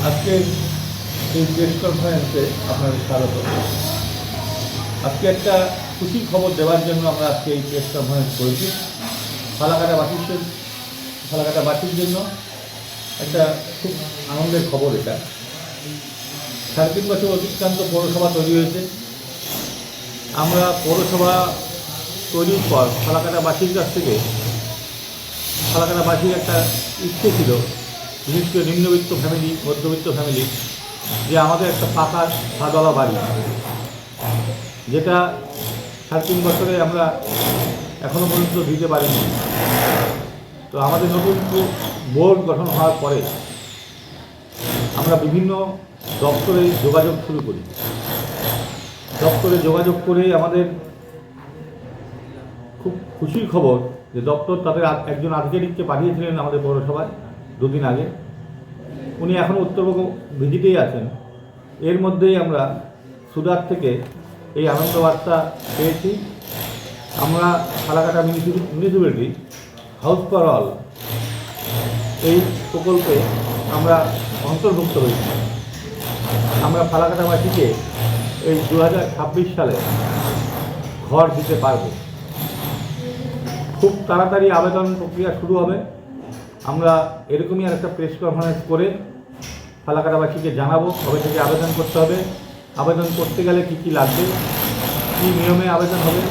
আজকে এই প্রেস কনফারেন্সে আপনাদের স্বাগত। আজকে একটা খুশির খবর দেওয়ার জন্য আমরা আজকে এই প্রেস কনফারেন্স করেছি। ফালাকাটাবাসীর জন্য একটা খুব আনন্দের খবর এটা। 3.5 বছর অতিক্রান্ত পৌরসভা তৈরি হয়েছে। আমরা পৌরসভা তৈরির পর ফালাকাটাবাসীর কাছ থেকে ফালাকাটাবাসীর একটা ইচ্ছে ছিল, বিশেষ করে নিম্নবিত্ত ফ্যামিলি, মধ্যবিত্ত ফ্যামিলি, যে আমাদের একটা পাকা ছাদওয়ালা বাড়ি, যেটা 3.5 বছরে আমরা এখনও পর্যন্ত দিতে পারিনি। তো আমাদের নতুন বোর্ড গঠন হওয়ার পরে আমরা বিভিন্ন দপ্তরে যোগাযোগ শুরু করি। দপ্তরে যোগাযোগ করে আমাদের খুব খুশির খবর যে দপ্তর তাদের একজন আধিকারিককে পাঠিয়েছিলেন আমাদের পৌরসভায় 2 দিন আগে। উনি এখনও উত্তরবঙ্গ ভিজিটেই আছেন। এর মধ্যেই আমরা সুরাট থেকে এই আনন্দ বার্তা পেয়েছি। আমরা Falakata municipality house for all এই প্রকল্পে আমরা অন্তর্ভুক্ত হয়েছি। আমরা ফালাকাটাবাসীকে এই 2026 সালে ঘর দিতে পারব। খুব তাড়াতাড়ি আবেদন প্রক্রিয়া শুরু হবে। আমরা এরকমই আর একটা প্রেস কনফারেন্স করে ফালাকাটাবাসীকে জানাবো কবে থেকে আবেদন করতে হবে, আবেদন করতে গেলে কী কী লাগবে, কী নিয়মে আবেদন হবে।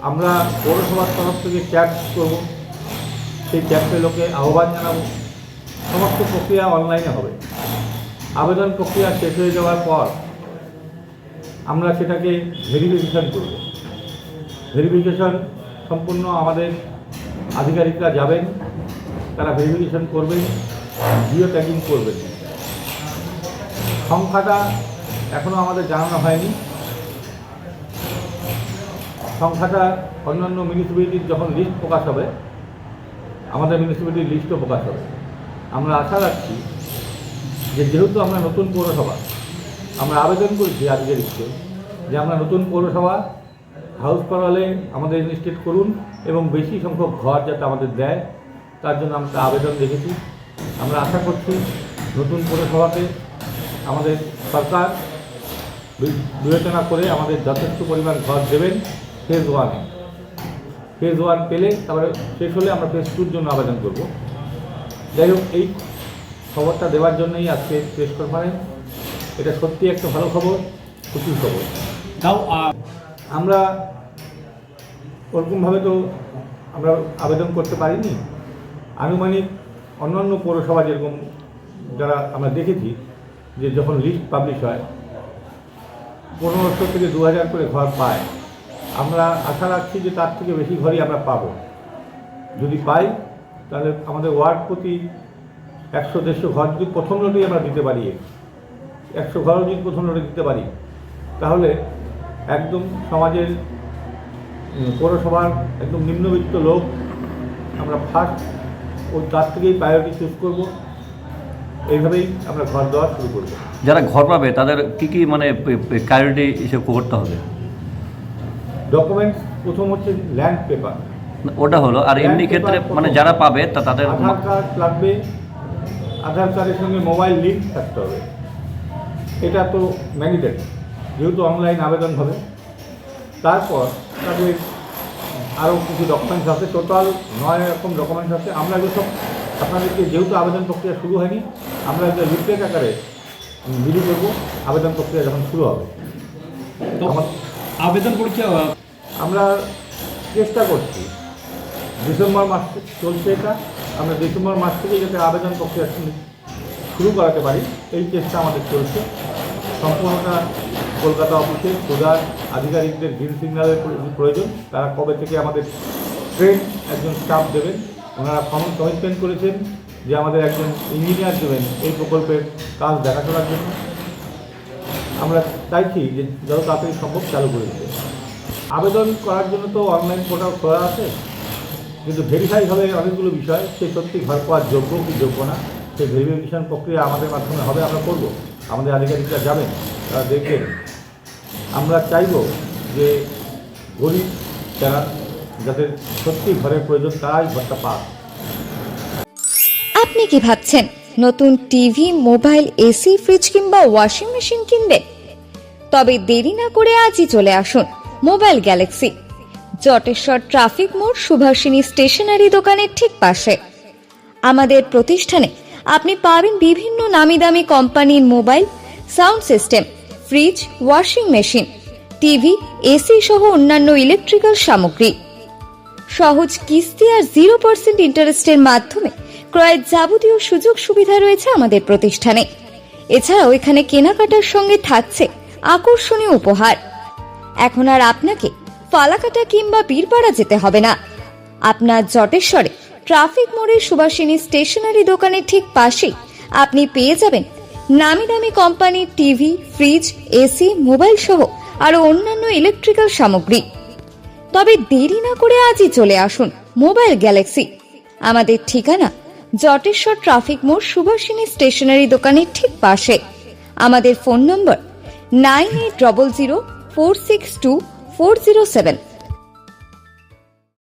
আমরা পৌরসভার তরফ থেকে ক্যাব করব, সেই ক্যাবকে লোকে আহ্বান জানাবো। সমস্ত প্রক্রিয়া অনলাইনে হবে। আবেদন প্রক্রিয়া শেষ হয়ে যাওয়ার পর আমরা সেটাকে ভেরিফিকেশন করব। ভেরিফিকেশন সম্পূর্ণ আমাদের আধিকারিকরা যাবেন, তারা ভেরিফিকেশন করবেন, জিও ট্যাগিং করবেন। সংখ্যাটা এখনও আমাদের জানানো হয়নি। সংখ্যাটা অন্যান্য মিউনিসিপ্যালিটির যখন লিস্ট প্রকাশ হবে, আমাদের মিউনিসিপ্যালিটির লিস্টও প্রকাশ হবে। আমরা আশা রাখছি যে যেহেতু আমরা নতুন পৌরসভা, আমরা আবেদন করেছি আধিকারিককে যে আমরা নতুন পৌরসভা, হাউস ফর অলে আমাদের ইনস্টেট করুন এবং বেশি সংখ্যক ঘর যাতে আমাদের দেয়, তার জন্য আমরা আবেদন রেখেছি। আমরা আশা করছি নতুন পৌরসভাতে আমাদের সরকার বিবেচনা করে আমাদের যথেষ্ট পরিমাণ ঘর দেবেন ফেজ 1-এ। ফেজ 1 পেলে তারপরে শেষ হলে আমরা ফেজ 2-র জন্য আবেদন করব। যাই হোক, এই খবরটা দেওয়ার জন্যই আজকে প্রেস কনফারেন্স। এটা সত্যি একটা ভালো খবর, খুশির খবর। তাও আমরা ওরকমভাবে তো আমরা আবেদন করতে পারিনি। আনুমানিক অন্যান্য পৌরসভা যেরকম যারা আমরা দেখেছি যে যখন লিস্ট পাবলিশ হয় 1500 থেকে 2000 করে ঘর পায়। আমরা আশা রাখছি যে তার থেকে বেশি ঘরই আমরা পাব। যদি পাই তাহলে আমাদের ওয়ার্ড প্রতি 100-150 ঘর যদি প্রথম লটেই আমরা দিতে পারি, 100 ঘরও যদি প্রথম লটে দিতে পারি, তাহলে একদম সমাজের পৌরসভার একদম নিম্নবিত্ত লোক আমরা ফার্স্ট তার থেকেই প্রায়োরিটি চুজ করব। এইভাবেই আমরা ঘর দেওয়া শুরু করব। যারা ঘর পাবে তাদের কি কি মানে প্রায়োরিটি হিসেবে করতে হবে? ডকুমেন্টস প্রথম হচ্ছে ল্যান্ড পেপার, ওটা হলো। আর এমনি ক্ষেত্রে মানে যারা পাবে তাদের আধার কার্ড লাগবে। আধার কার্ডের সঙ্গে মোবাইল লিঙ্ক থাকতে হবে। এটা তো ম্যান্ডেটরি, যেহেতু অনলাইন আবেদন হবে। তারপর তাদের আরও কিছু ডকুমেন্টস আছে, টোটাল 9 রকম ডকুমেন্টস আছে। আমরা যেসব আপনাদেরকে, যেহেতু আবেদন প্রক্রিয়া শুরু হয়নি, আমরা একটা লিফলেট আকারে বিলি করবো আবেদন প্রক্রিয়া যখন শুরু হবে। আবেদন পরীক্ষা আমরা চেষ্টা করছি, ডিসেম্বর মাস চলছে এটা, আমরা ডিসেম্বর মাস থেকেই যাতে আবেদন প্রক্রিয়া শুরু করাতে পারি, এই চেষ্টা আমাদের চলছে। সম্পূর্ণটা কলকাতা অফিসে সুদার আধিকারিকদের গ্রিন সিগন্যালের প্রয়োজন। তারা কবে থেকে আমাদের ট্রেন একজন স্টাফ দেবেন, ওনারা কমিটমেন্ট করেছেন যে আমাদের একজন ইঞ্জিনিয়ার দেবেন এই প্রকল্পের কাজ দেখাশোনার জন্য। আমরা চাইছি যে যত তাড়াতাড়ি সম্ভব চালু করে দিতে। আবেদন করার জন্য তো অনলাইন পোর্টাল খোলা আছে, কিন্তু ভেরিফাই হবে অনেকগুলো বিষয়, সে সত্যি ঘর পাওয়ার যোগ্য কি যোগ্য না, সেই ভেরিফিকেশন প্রক্রিয়া আমাদের মাধ্যমে হবে। আমরা করব, আমাদের আধিকারিকরা যাবেন, তারা দেখবেন। আমরা চাইব যে গরিব যারা, যাদের সত্যি ঘরের প্রয়োজন, তারাই ঘরটা পাক। আপনি কি ভাবছেন নতুন টিভি, মোবাইল, এসি, ফ্রিজ কিংবা ওয়াশিং মেশিন কিনবেন? তবে দেরি না করে আজই চলে আসুন মোবাইল গ্যালাক্সি, জটেশ্বর ট্রাফিক মোড়, সুভাষিনী স্টেশনারি দোকানের ঠিক পাশে। আমাদের প্রতিষ্ঠানে আপনি পাবেন বিভিন্ন নামি দামি কোম্পানির mobile, sound system, fridge, washing machine, TV, AC সহ অন্যান্য ইলেকট্রিক্যাল সামগ্রী। সহজ কিস্তি আর 0% ইন্টারেস্টের মাধ্যমে ক্রয়ের যাবতীয় সুযোগ সুবিধা রয়েছে আমাদের প্রতিষ্ঠানে। এছাড়াও এখানে কেনাকাটার সঙ্গে থাকছে আকর্ষণীয় উপহার। এখন আর আপনাকে ফালাকাটা কিংবা বীরপাড়া যেতে হবে না। আপনার জটেশ্বরে ট্রাফিক মোড়ের সুভাষিনী স্টেশনারি দোকানের ঠিক পাশেই আপনি পেয়ে যাবেন নামি দামি কোম্পানির টিভি, ফ্রিজ, এসি, মোবাইল সহ আরো অন্যান্য ইলেকট্রিক্যাল সামগ্রী। তবে দেরি না করে আজই চলে আসুন মোবাইল গ্যালাক্সি। আমাদের ঠিকানা জটেশ্বর ট্রাফিক মোড়, সুভাষিনী স্টেশনারি দোকানের ঠিক পাশে। আমাদের ফোন নম্বর 9800462407।